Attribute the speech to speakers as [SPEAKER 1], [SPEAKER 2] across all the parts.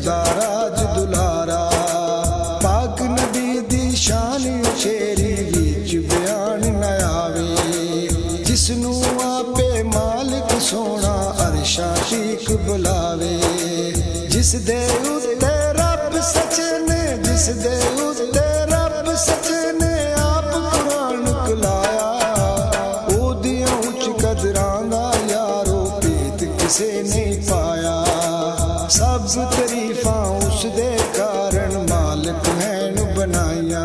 [SPEAKER 1] चढ़दा राज दुलारा। पाक नबी दी शान उचेरी विच बयान न आवे। जिसनू आपे मालिक सोना अरशा शीक बुलावे। जिस दे उत्ते रब सच ने, जिस दे उत्ते रब सच ने आप कुरान कुलाया। ओदियां उच्च कदरां दा यारो भेद किसे नहीं पाया। सब तरीफां उस दे कारण मालिक हैन बनाइया।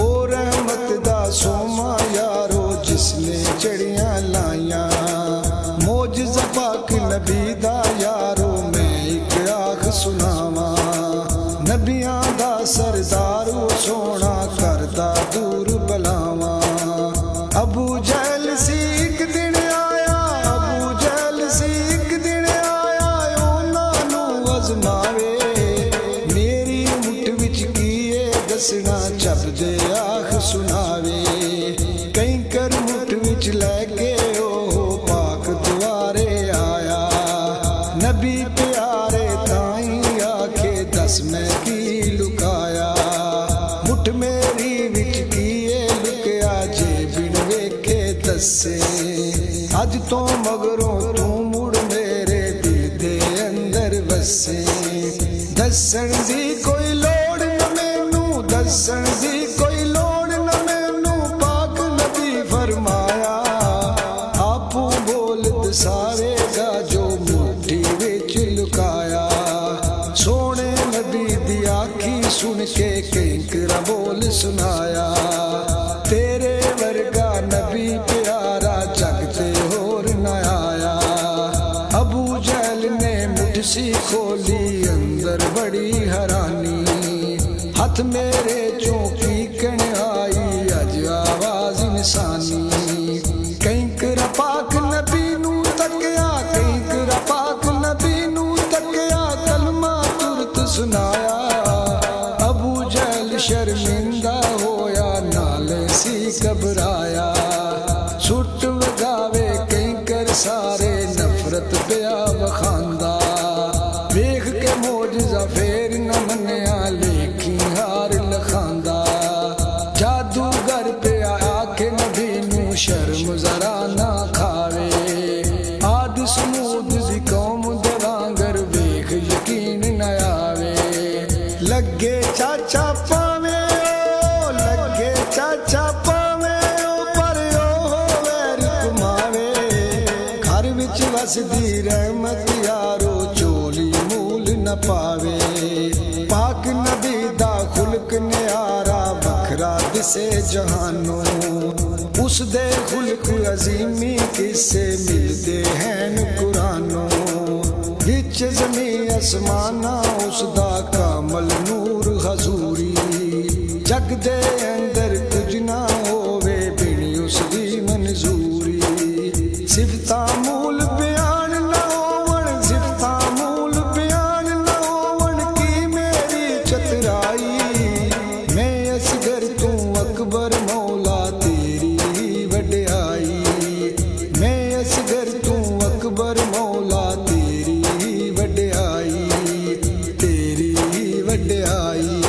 [SPEAKER 1] ओ रहमत दा सोमा यारो जिसने चढ़ियां लाइया। मोजज़ा पाक नबी दा यारो मैं एक आख सुनावा। नबियां दा सरदार ओ सोना करदा दूर बलावा। अबू जहल सी एक दिन आया, अबू जहल सी एक दिन आया उन्हां नू अजमावे। मेरी मुठ विच कीए दसना चबदे आख सुनावे। कई कर मुठ विच लैके ओ पाक दुआरे आया। नबी प्यारे ताई आखे दस मैं की लुकाया। मुठ मेरी विच कीए लुकया जे बिन वेखे दसे। अज तो मगरों तू मुड़ मेरे दिल दे अंदर वसे। दसन दी कोई लोड़ न मैनू, दसन दी कोई लोड़ न मैनू पाक नबी फरमाया। आपू बोल दसावेगा जो मुट्ठी विच लुकाया। सोने नबी दी आखी सुन के किंकरा बोल सुनाया। तेरे वर्गा नबी प्यारा जग ते होर न आया। अबू जहल ने मुठ सी खोली अंदर बड़ी हैरानी। हथ मेरे चौकी कण आई अज आवाज इंसानी। किंकरा पाक नबी नू तकिया, किंकरा पाक नबी नू तकिया कलमा तुरत सुनाया। अबू जहल शर्मिंदा होया नाले सी घबराया। सुट वगावे किंकर सारे नफरत पिया वखांदा। वेख के मोजज़ा फेर न मन्या लेखी हार लखांदा। जादूगर पिया आखे नबी नू शर्म जरा ना खावे। आद समूद दी कौम दे वांगर वेख यकीन न आवे। लगे चाचा पावे ओ, लगे चाचा पावे ओ पर ओ वैर कमावे। घर विच वसदी रहमत यारो चोली मूल न पावे। पाक नबी दा खुल्क न्यारा बखरा दिसे जहानों। उस दे खुल्क अजीमी किसे मिलदे हैं कुरानों। विच ज़मीं आसमाना उस दा कामल नूर हजूरी। जग दे अंदर कुछ ना होवे बिन उस दी मंजूरी। सिफता मूल बयान ना होवन, सिफता मूल बयान ना होवन की मेरी चतराई। मैं असगर तू अकबर मौला तेरी वड्याई। मैं असगर तू अकबर मौला तेरी वड्याई, तेरी वड्याई।